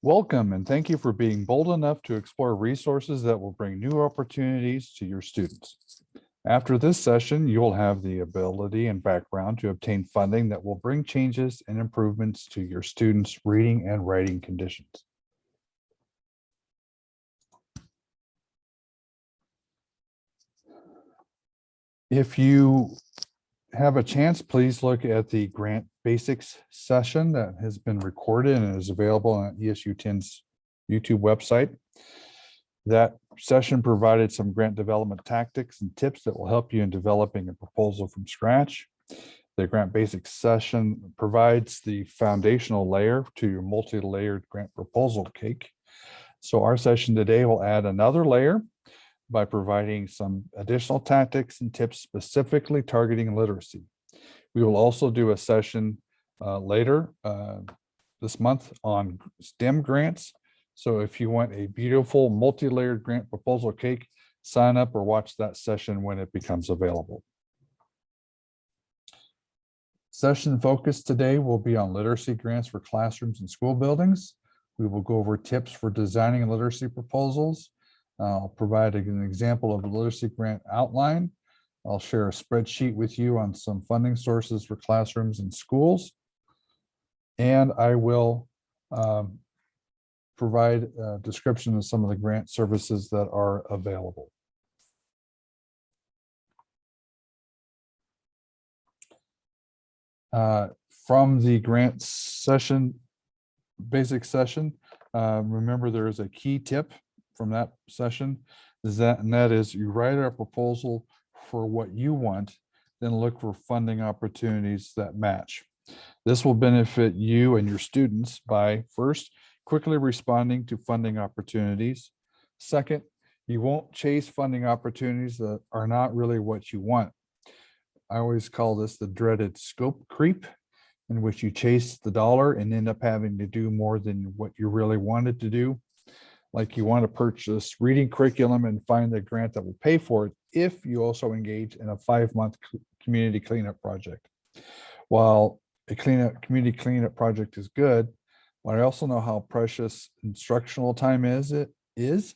Welcome and thank you for being bold enough to explore resources that will bring new opportunities to your students. After this session, you will have the ability and background to obtain funding that will bring changes and improvements to your students' reading and writing conditions. If you have a chance, please look at the grant basics session that has been recorded and is available on ESU 10's YouTube website. That session provided some grant development tactics and tips that will help you in developing a proposal from scratch. The grant basics session provides the foundational layer to your multi-layered grant proposal cake. So our session today will add another layer by providing some additional tactics and tips specifically targeting literacy. We will also do a session later this month on STEM grants. So if you want a beautiful multi-layered grant proposal cake, sign up or watch that session when it becomes available. Session focus today will be on literacy grants for classrooms and school buildings. We will go over tips for designing literacy proposals. I'll provide an example of a literacy grant outline. I'll share a spreadsheet with you on some funding sources for classrooms and schools. And I will provide a description of some of the grant services that are available. From the grant session, basic session, remember there is a key tip from that session, and that is you write a proposal for what you want, then look for funding opportunities that match. This will benefit you and your students by first, quickly responding to funding opportunities. Second, you won't chase funding opportunities that are not really what you want. I always call this the dreaded scope creep, in which you chase the dollar and end up having to do more than what you really wanted to do. Like you want to purchase reading curriculum and find the grant that will pay for it if you also engage in a 5-month community cleanup project. While a community cleanup project is good, but I also know how precious instructional time is.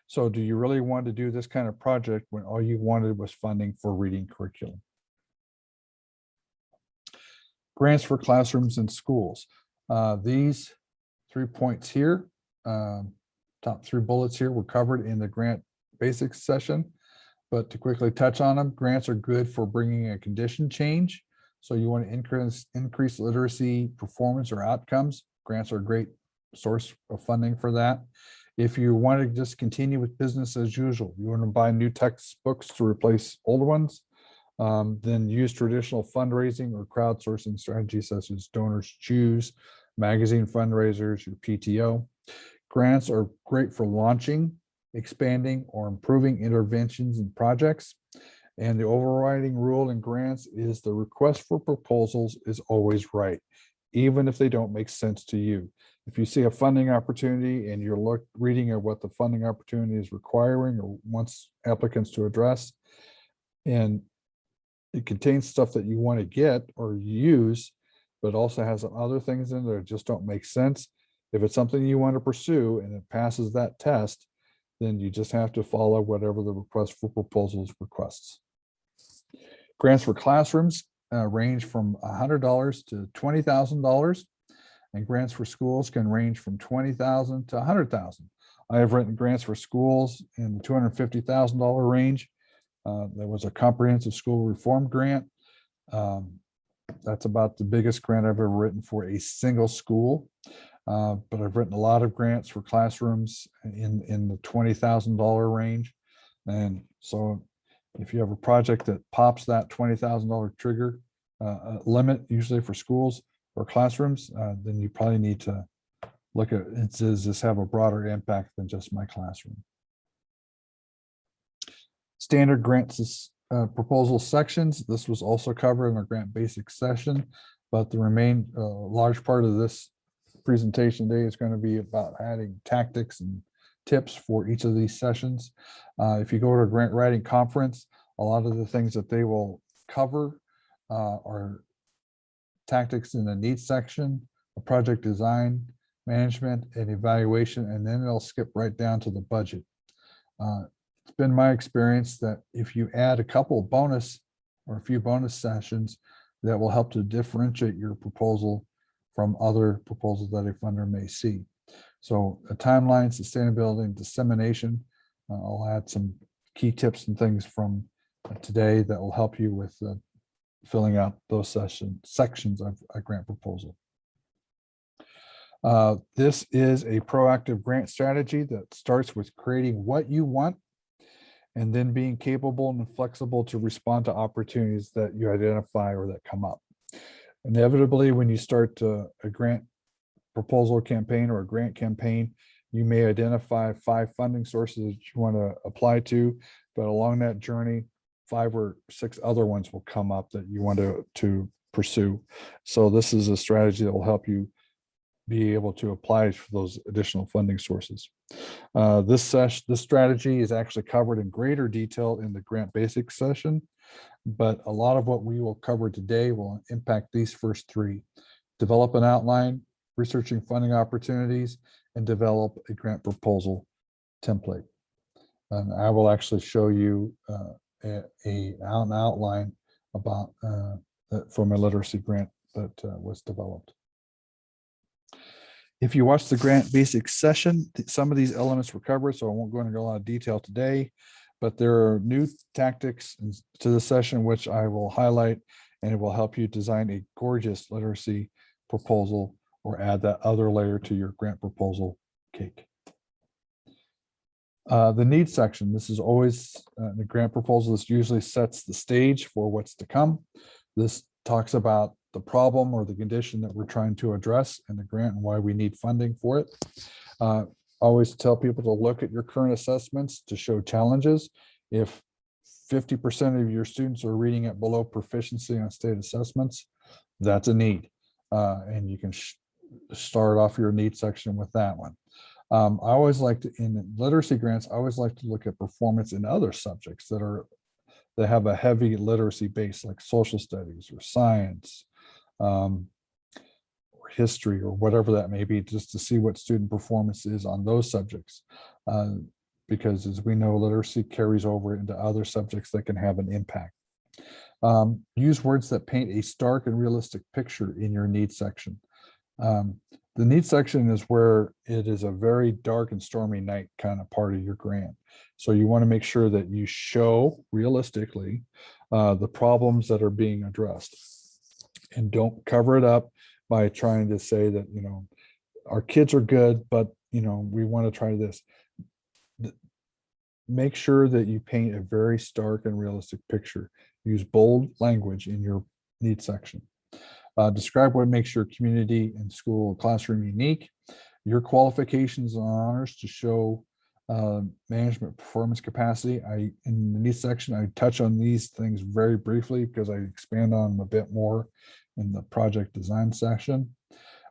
So do you really want to do this kind of project when all you wanted was funding for reading curriculum? Grants for classrooms and schools. These 3 points here, top 3 bullets here were covered in the grant basics session, but to quickly touch on them, grants are good for bringing a condition change. So you want to increase literacy performance or outcomes. Grants are a great source of funding for that. If you want to just continue with business as usual, you want to buy new textbooks to replace older ones, then use traditional fundraising or crowdsourcing strategies such as Donors Choose, magazine fundraisers, your PTO. Grants are great for launching, expanding, or improving interventions and projects. And the overriding rule in grants is the request for proposals is always right, even if they don't make sense to you. If you see a funding opportunity and you're reading at what the funding opportunity is requiring or wants applicants to address, and it contains stuff that you want to get or use, but also has some other things in there that just don't make sense. If it's something you want to pursue and it passes that test, then you just have to follow whatever the request for proposals requests. Grants for classrooms range from $100 to $20,000, and grants for schools can range from $20,000 to $100,000. I have written grants for schools in the $250,000 range. There was a comprehensive school reform grant. That's about the biggest grant I've ever written for a single school. But I've written a lot of grants for classrooms in the $20,000 range. And so if you have a project that pops that $20,000 trigger limit, usually for schools or classrooms, then you probably need to look at it. Does this have a broader impact than just my classroom? Standard grants proposal sections. This was also covered in our grant basics session, but the large part of this presentation today is going to be about adding tactics and tips for each of these sessions. If you go to a grant writing conference, a lot of the things that they will cover are tactics in the needs section, a project design, management, and evaluation, and then it'll skip right down to the budget. It's been my experience that if you add a couple of bonus or a few bonus sessions, that will help to differentiate your proposal from other proposals that a funder may see. So a timeline, sustainability, and dissemination. I'll add some key tips and things from today that will help you with filling out those sections of a grant proposal. This is a proactive grant strategy that starts with creating what you want and then being capable and flexible to respond to opportunities that you identify or that come up. Inevitably, when you start a grant proposal campaign or a grant campaign, you may identify 5 funding sources that you want to apply to, but along that journey, 5 or 6 other ones will come up that you want to pursue. So this is a strategy that will help you be able to apply for those additional funding sources. This strategy is actually covered in greater detail in the grant basics session, but a lot of what we will cover today will impact these first 3. Develop an outline, researching funding opportunities, and develop a grant proposal template. And I will actually show you an outline about from a literacy grant that was developed. If you watch the grant basics session, some of these elements were covered, so I won't go into a lot of detail today, but there are new tactics to the session which I will highlight, and it will help you design a gorgeous literacy proposal or add that other layer to your grant proposal cake. The needs section, this is always the grant proposal. This usually sets the stage for what's to come. This talks about the problem or the condition that we're trying to address in the grant and why we need funding for it. Always tell people to look at your current assessments to show challenges. If 50% of your students are reading at below proficiency on state assessments, that's a need. And you can start off your need section with that one. I always like to, in literacy grants, I always like to look at performance in other subjects that have a heavy literacy base, like social studies or science, or history, or whatever that may be, just to see what student performance is on those subjects. Because as we know, literacy carries over into other subjects that can have an impact. Use words that paint a stark and realistic picture in your needs section. The needs section is where it is a very dark and stormy night kind of part of your grant. So you want to make sure that you show realistically the problems that are being addressed, and don't cover it up by trying to say that, you know, our kids are good, but, you know, we want to try this. Make sure that you paint a very stark and realistic picture. Use bold language in your needs section. Describe what makes your community and school classroom unique. Your qualifications and honors to show management performance capacity. In the needs section, I touch on these things very briefly because I expand on them a bit more in the project design section.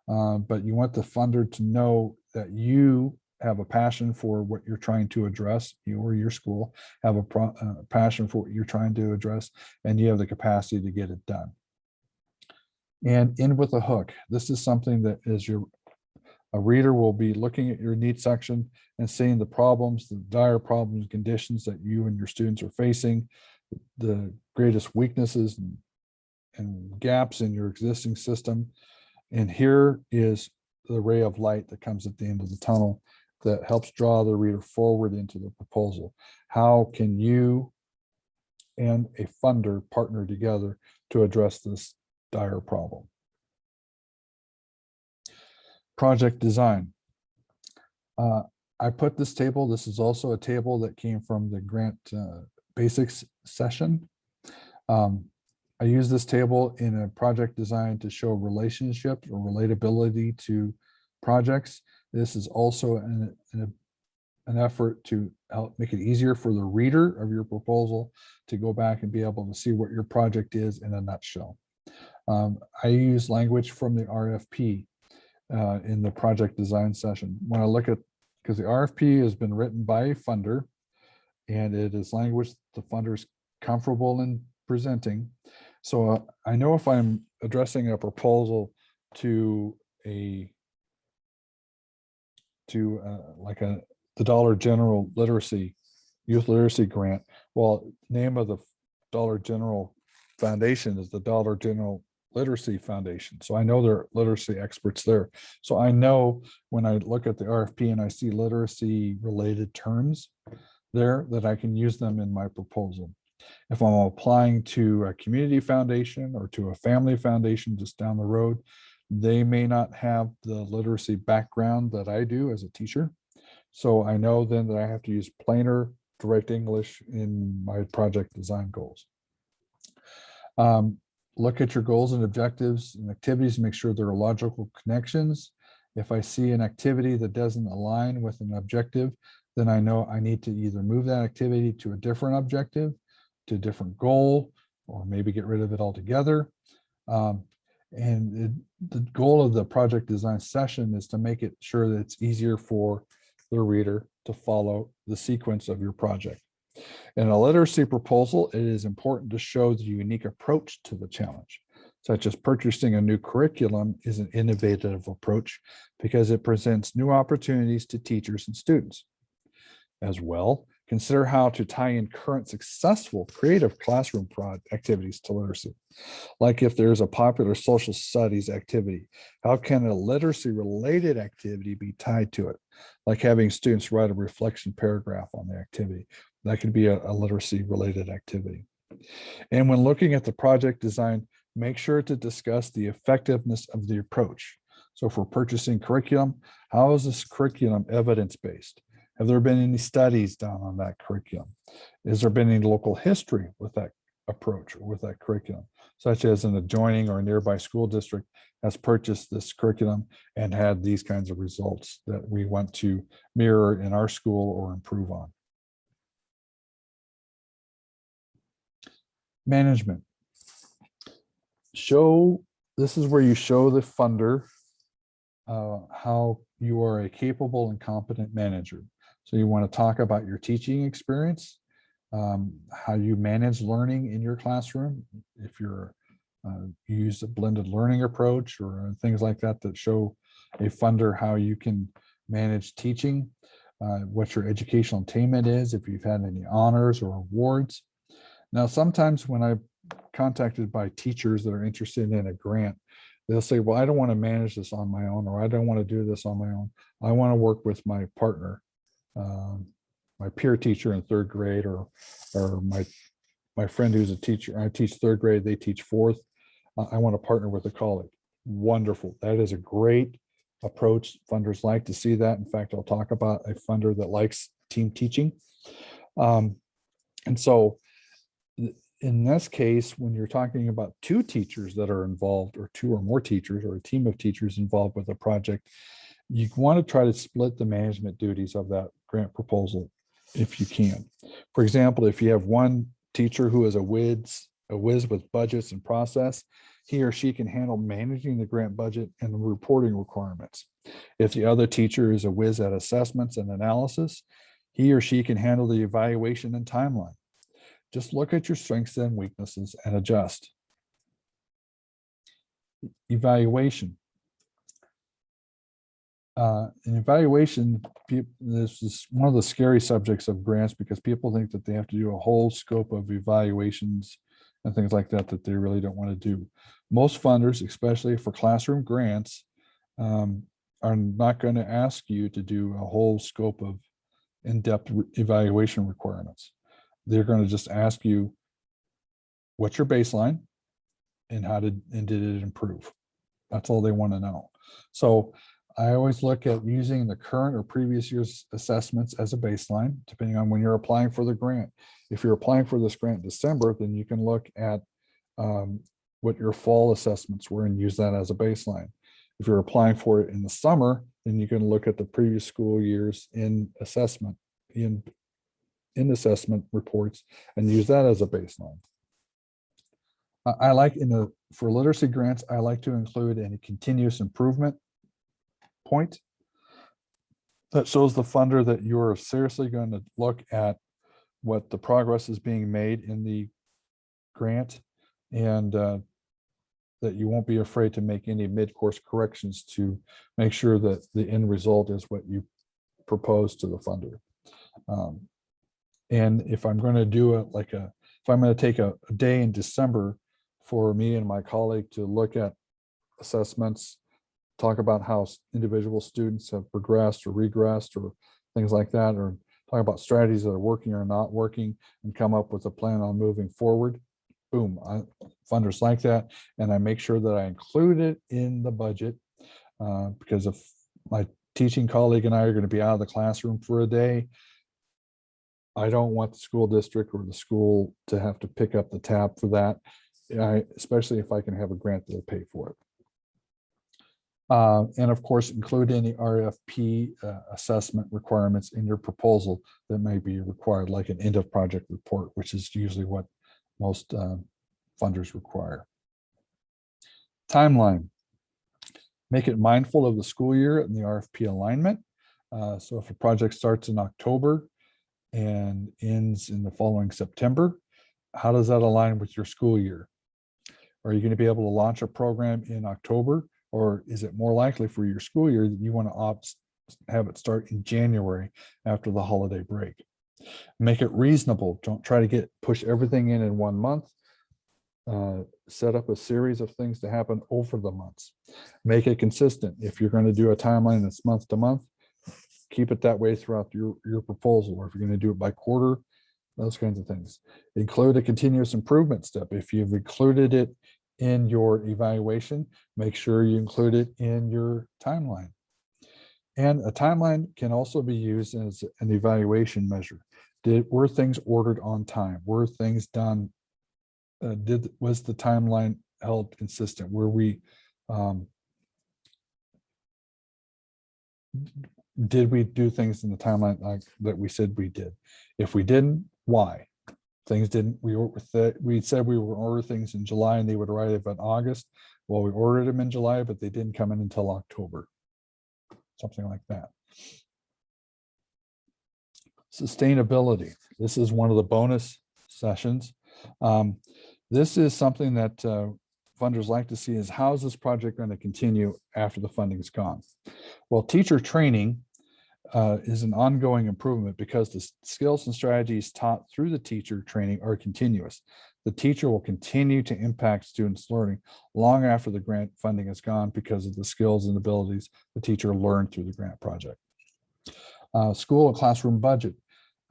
But you want the funder to know that you have a passion for what you're trying to address. You or your school have a passion for what you're trying to address, and you have the capacity to get it done. And end with a hook. This is something that a reader will be looking at your needs section and seeing the problems, the dire problems, conditions that you and your students are facing, the greatest weaknesses and gaps in your existing system. And here is the ray of light that comes at the end of the tunnel that helps draw the reader forward into the proposal. How can you and a funder partner together to address this dire problem? Project design. I put this table. This is also a table that came from the grant basics session. I use this table in a project design to show relationships or relatability to projects. This is also an effort to help make it easier for the reader of your proposal to go back and be able to see what your project is in a nutshell. I use language from the RFP in the project design session. When I look at, because the RFP has been written by a funder, and it is language the funder is comfortable in presenting. So I know if I'm addressing a proposal to a to like the Dollar General Youth Literacy Grant. Well, name of the Dollar General Foundation is the Dollar General Literacy Foundation. So I know they're literacy experts there. So I know when I look at the RFP and I see literacy related terms there, that I can use them in my proposal. If I'm applying to a community foundation or to a family foundation just down the road, they may not have the literacy background that I do as a teacher. So I know then that I have to use plainer direct English in my project design goals. Look at your goals and objectives and activities, make sure there are logical connections. If I see an activity that doesn't align with an objective, then I know I need to either move that activity to a different objective, to a different goal, or maybe get rid of it altogether. The goal of the project design session is to make it sure that it's easier for the reader to follow the sequence of your project. In a literacy proposal, it is important to show the unique approach to the challenge, such as purchasing a new curriculum is an innovative approach because it presents new opportunities to teachers and students. As well, consider how to tie in current successful creative classroom activities to literacy. Like if there's a popular social studies activity, how can a literacy related activity be tied to it? Like having students write a reflection paragraph on the activity. That could be a literacy related activity. And when looking at the project design, make sure to discuss the effectiveness of the approach. So for purchasing curriculum, how is this curriculum evidence-based? Have there been any studies done on that curriculum? Has there been any local history with that approach or with that curriculum, such as an adjoining or nearby school district has purchased this curriculum and had these kinds of results that we want to mirror in our school or improve on? Management. This is where you show the funder how you are a capable and competent manager. So you want to talk about your teaching experience, how you manage learning in your classroom, if you use a blended learning approach or things like that that show a funder how you can manage teaching, what your educational attainment is, if you've had any honors or awards. Now, sometimes when I'm contacted by teachers that are interested in a grant, they'll say, well, I don't want to manage this on my own, or I don't want to do this on my own. I want to work with my partner, my peer teacher in third grade, or my friend who's a teacher. I teach third grade, they teach fourth. I want to partner with a colleague. Wonderful. That is a great approach. Funders like to see that. In fact, I'll talk about a funder that likes team teaching. And so in this case, when you're talking about two teachers that are involved, or two or more teachers, or a team of teachers involved with a project, you want to try to split the management duties of that grant proposal if you can. For example, if you have one teacher who is a whiz with budgets and process, he or she can handle managing the grant budget and the reporting requirements. If the other teacher is a whiz at assessments and analysis, he or she can handle the evaluation and timeline. Just look at your strengths and weaknesses and adjust. Evaluation. In evaluation, this is one of the scary subjects of grants because people think that they have to do a whole scope of evaluations and things like that that they really don't want to do. Most funders, especially for classroom grants, are not going to ask you to do a whole scope of in-depth evaluation requirements. They're going to just ask you, what's your baseline and did it improve? That's all they want to know. So I always look at using the current or previous year's assessments as a baseline, depending on when you're applying for the grant. If you're applying for this grant in December, then you can look at what your fall assessments were and use that as a baseline. If you're applying for it in the summer, then you can look at the previous school years in assessment, in assessment reports, and use that as a baseline. I like for literacy grants, I like to include any continuous improvement point that shows the funder that you're seriously going to look at what the progress is being made in the grant, and that you won't be afraid to make any mid-course corrections to make sure that the end result is what you propose to the funder. And if I'm going to do it if I'm going to take a day in December for me and my colleague to look at assessments, talk about how individual students have progressed or regressed or things like that, or talk about strategies that are working or not working and come up with a plan on moving forward. Boom, funders like that. And I make sure that I include it in the budget because if my teaching colleague and I are going to be out of the classroom for a day, I don't want the school district or the school to have to pick up the tab for that, especially if I can have a grant that'll pay for it. And of course, include any RFP assessment requirements in your proposal that may be required, like an end of project report, which is usually what most funders require. Timeline. Make it mindful of the school year and the RFP alignment. So if a project starts in October and ends in the following September, how does that align with your school year? Are you going to be able to launch a program in October? Or is it more likely for your school year that you want to have it start in January after the holiday break? Make it reasonable. Don't try to push everything in 1 month. Set up a series of things to happen over the months. Make it consistent. If you're going to do a timeline that's month to month, keep it that way throughout your proposal. Or if you're going to do it by quarter, those kinds of things. Include a continuous improvement step. If you've included it in your evaluation, make sure you include it in your timeline. And a timeline can also be used as an evaluation measure. Were things ordered on time? Were things done? Was the timeline held consistent? Were we did we do things in the timeline like that we said we did? If we didn't, why? Things didn't, we said we would order things in July and they would arrive in August. Well, we ordered them in July, but they didn't come in until October. Something like that. Sustainability. This is one of the bonus sessions. This is something that funders like to see is how is this project going to continue after the funding is gone? Well, teacher training is an ongoing improvement because the skills and strategies taught through the teacher training are continuous. The teacher will continue to impact students' learning long after the grant funding is gone because of the skills and abilities the teacher learned through the grant project. School and classroom budget.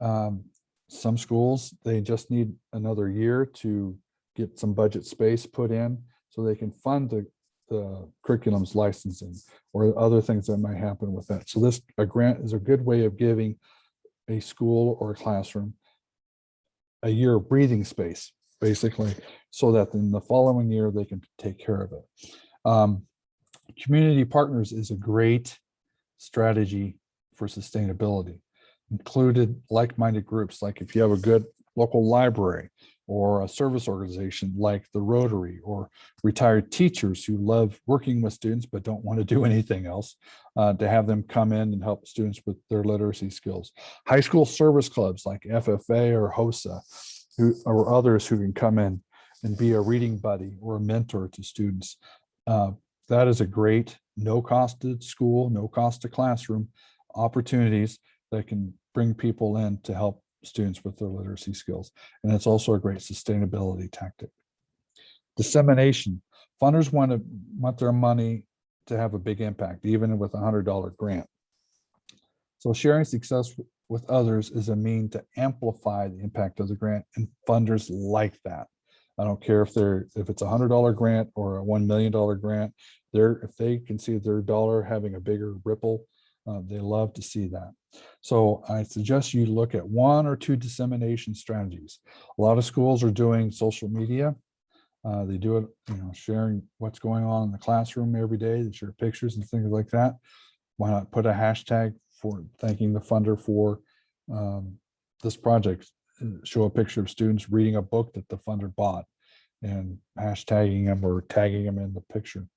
Some schools, they just need another year to get some budget space put in so they can fund the curriculum's licensing or other things that might happen with that. So a grant is a good way of giving a school or a classroom a year of breathing space, basically, so that in the following year they can take care of it. Community partners is a great strategy for sustainability. Included like-minded groups, like if you have a good local library or a service organization like the Rotary, or retired teachers who love working with students but don't want to do anything else, to have them come in and help students with their literacy skills. High school service clubs like FFA or HOSA, or others who can come in and be a reading buddy or a mentor to students. That is a great no cost to school, no cost to classroom opportunities that can bring people in to help students with their literacy skills. And it's also a great sustainability tactic. Dissemination. Funders want their money to have a big impact, even with a $100 grant. So sharing success with others is a mean to amplify the impact of the grant, and funders like that. I don't care if it's a $100 grant or a $1 million grant. If they can see their dollar having a bigger ripple, they love to see that. So I suggest you look at 1 or 2 dissemination strategies. A lot of schools are doing social media. They do it, sharing what's going on in the classroom every day. They share pictures and things like that. Why not put a hashtag for thanking the funder for this project? Show a picture of students reading a book that the funder bought and hashtagging them or tagging them in the picture.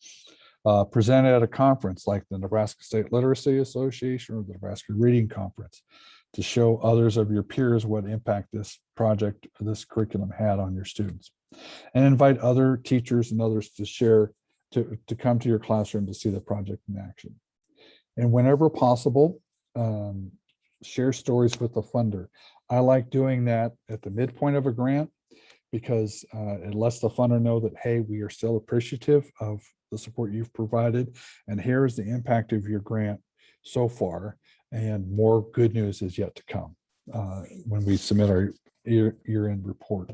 Present at a conference like the Nebraska State Literacy Association or the Nebraska Reading Conference to show others of your peers what impact this project, this curriculum had on your students. And invite other teachers and others to share, to come to your classroom to see the project in action. And whenever possible, share stories with the funder. I like doing that at the midpoint of a grant because it lets the funder know that, hey, we are still appreciative of the support you've provided, and here is the impact of your grant so far, and more good news is yet to come when we submit our year-end report.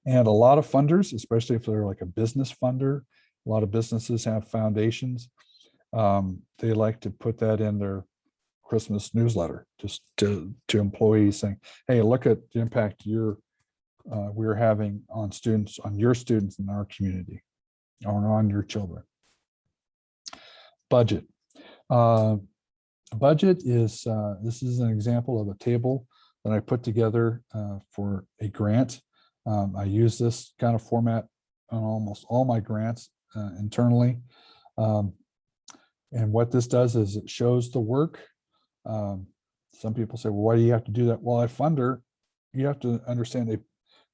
And a lot of funders, especially if they're like a business funder, a lot of businesses have foundations. They like to put that in their Christmas newsletter, just to employees, saying, hey, look at the impact we're having on students, on your students in our community, or on your children. Budget. Budget is, this is an example of a table that I put together for a grant. I use this kind of format on almost all my grants internally. And what this does is it shows the work. Some people say, well, why do you have to do that? Well, a funder, you have to understand that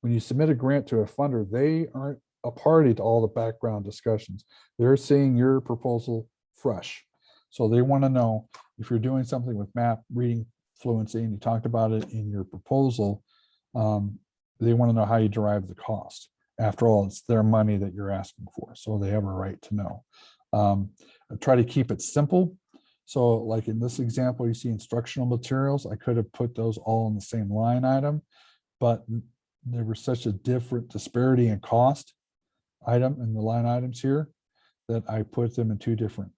when you submit a grant to a funder, they aren't a party to all the background discussions. They're seeing your proposal fresh. So they want to know if you're doing something with math, reading fluency, and you talked about it in your proposal, they want to know how you derive the cost. After all, it's their money that you're asking for, so they have a right to know. I try to keep it simple. So like in this example, you see instructional materials. I could have put those all in the same line item, but there was such a different disparity in cost item in the line items here that I put them in two different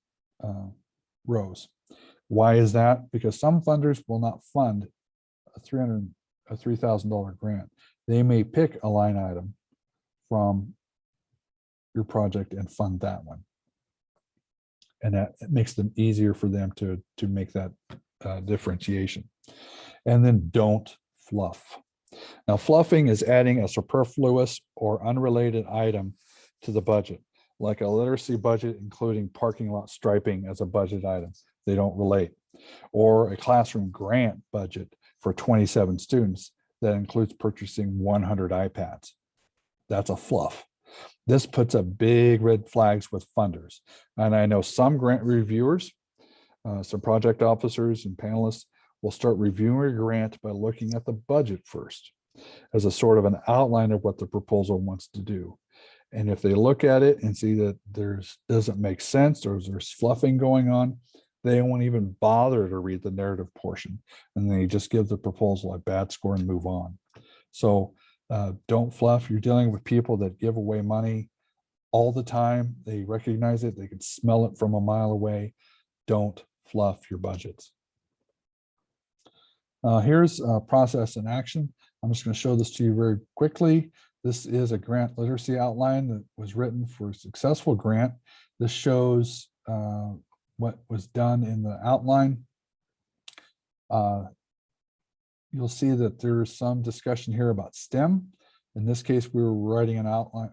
rows. Why is that? Because some funders will not fund a $3,000 grant. They may pick a line item from your project and fund that one. And that makes them easier for them to make that differentiation. And then don't fluff. Now, fluffing is adding a superfluous or unrelated item to the budget, like a literacy budget, including parking lot striping as a budget item. They don't relate. Or a classroom grant budget for 27 students that includes purchasing 100 iPads. That's a fluff. This puts up big red flags with funders. And I know some grant reviewers, some project officers and panelists will start reviewing a grant by looking at the budget first as a sort of an outline of what the proposal wants to do. And if they look at it and see that doesn't make sense or there's fluffing going on, they won't even bother to read the narrative portion, and they just give the proposal a bad score and move on. So don't fluff. You're dealing with people that give away money all the time. They recognize it. They can smell it from a mile away. Don't fluff your budgets. Here's a process in action. I'm just going to show this to you very quickly. This is a grant literacy outline that was written for a successful grant. This shows what was done in the outline. You'll see that there's some discussion here about STEM. In this case, we were writing an outline,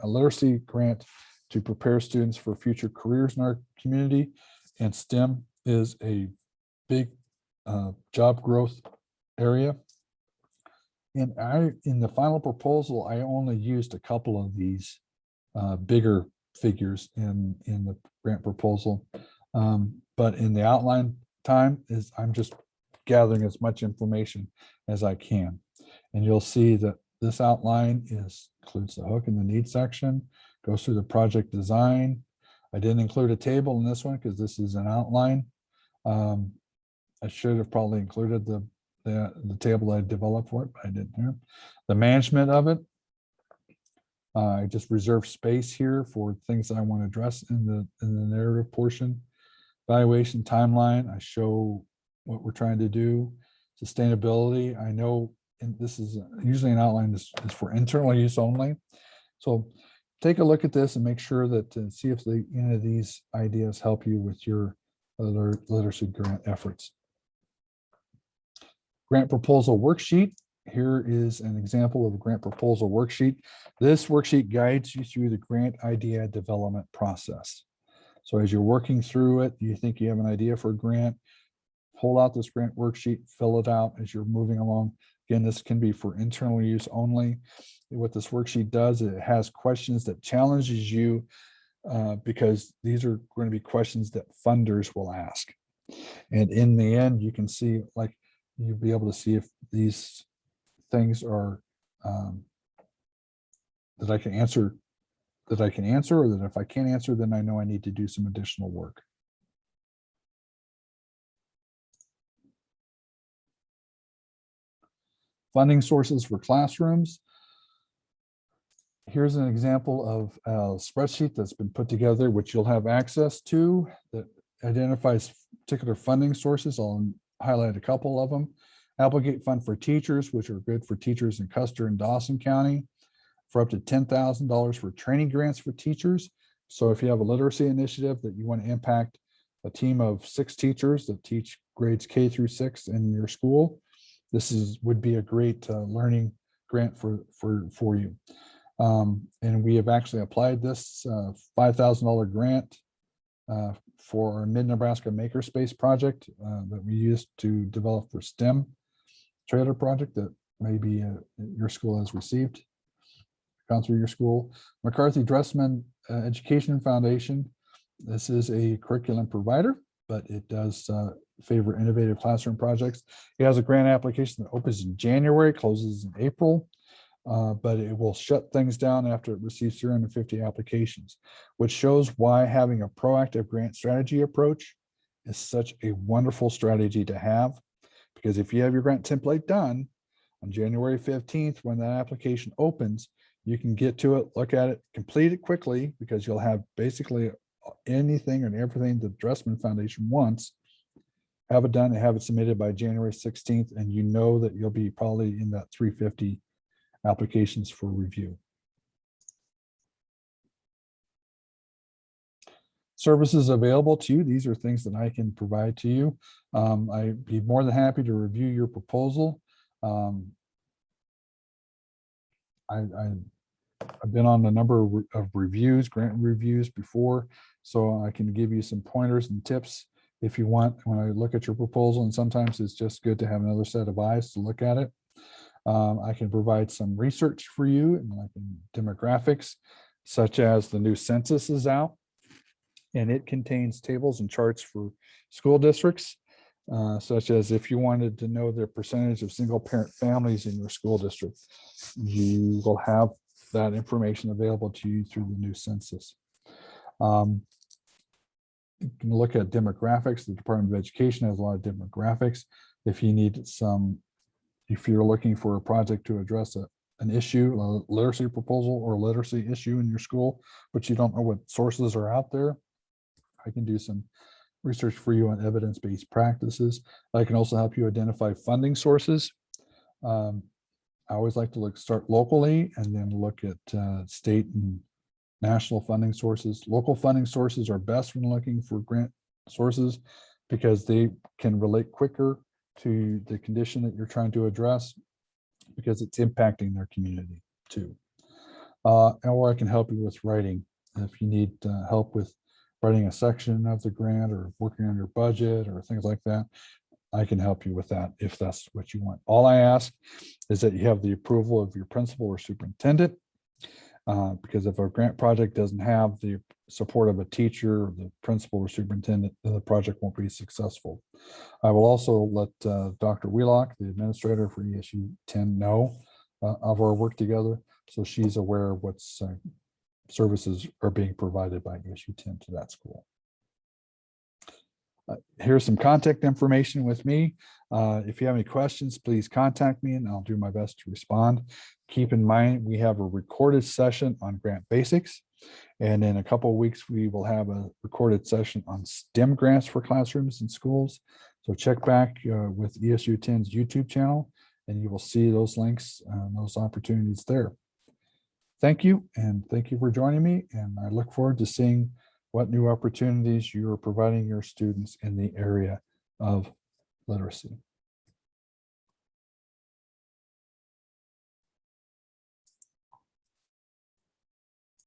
a literacy grant to prepare students for future careers in our community. And STEM is a big job growth area. And in the final proposal, I only used a couple of these bigger figures in the grant proposal. But in the outline time I'm just gathering as much information as I can. And you'll see that this outline includes the hook and the need section, goes through the project design. I didn't include a table in this one because this is an outline. I should have probably included the table I developed for it, but I didn't. The management of it, I just reserve space here for things that I want to address in the narrative portion. Evaluation timeline, I show what we're trying to do. Sustainability, I know, and this is usually an outline is for internal use only. So take a look at this and make sure that see if any of these ideas help you with your literacy grant efforts. Grant proposal worksheet. Here is an example of a grant proposal worksheet. This worksheet guides you through the grant idea development process. So as you're working through it, you think you have an idea for a grant, pull out this grant worksheet, fill it out as you're moving along. Again, this can be for internal use only. What this worksheet does, it has questions that challenges you because these are going to be questions that funders will ask. And in the end, you can see, like, you'll be able to see if these things are that I can answer, or that if I can't answer, then I know I need to do some additional work. Funding sources for classrooms. Here's an example of a spreadsheet that's been put together, which you'll have access to, that identifies particular funding sources. I'll highlight a couple of them. Applegate Fund for Teachers, which are good for teachers in Custer and Dawson County, for up to $10,000 for training grants for teachers. So if you have a literacy initiative that you want to impact a team of 6 teachers that teach grades K through 6 in your school, this would be a great learning grant for you. And we have actually applied this $5,000 grant for our Mid-Nebraska Makerspace project that we used to develop for STEM trailer project that maybe your school has received, gone through your school. McCarthy Dressman Education Foundation. This is a curriculum provider, but it does favor innovative classroom projects. It has a grant application that opens in January, closes in April. But it will shut things down after it receives 350 applications, which shows why having a proactive grant strategy approach is such a wonderful strategy to have. Because if you have your grant template done on January 15th, when that application opens, you can get to it, look at it, complete it quickly, because you'll have basically anything and everything the Dressman Foundation wants. Have it done and have it submitted by January 16th, and you know that you'll be probably in that 350 applications for review. Services available to you. These are things that I can provide to you. I'd be more than happy to review your proposal. I've been on a number of reviews, grant reviews before, so I can give you some pointers and tips if you want when I look at your proposal. And sometimes it's just good to have another set of eyes to look at it. I can provide some research for you, like in demographics, such as the new census is out, and it contains tables and charts for school districts, such as if you wanted to know the percentage of single parent families in your school district, you will have that information available to you through the new census. You can look at demographics. The Department of Education has a lot of demographics. If you're looking for a project to address an issue, a literacy proposal or literacy issue in your school, but you don't know what sources are out there, I can do some research for you on evidence-based practices. I can also help you identify funding sources. I always like to start locally and then look at state and national funding sources. Local funding sources are best when looking for grant sources because they can relate quicker to the condition that you're trying to address, because it's impacting their community too. Or I can help you with writing. If you need help with writing a section of the grant or working on your budget or things like that, I can help you with that if that's what you want. All I ask is that you have the approval of your principal or superintendent, because if a grant project doesn't have the support of a teacher, or the principal or superintendent, then the project won't be successful. I will also let Dr. Wheelock, the administrator for ESU 10, know of our work together, so she's aware of what services are being provided by ESU 10 to that school. Here's some contact information with me. If you have any questions, please contact me and I'll do my best to respond. Keep in mind, we have a recorded session on grant basics. And in a couple of weeks, we will have a recorded session on STEM grants for classrooms and schools. So check back with ESU 10's YouTube channel and you will see those links and those opportunities there. Thank you. And thank you for joining me. And I look forward to seeing what new opportunities you are providing your students in the area of literacy.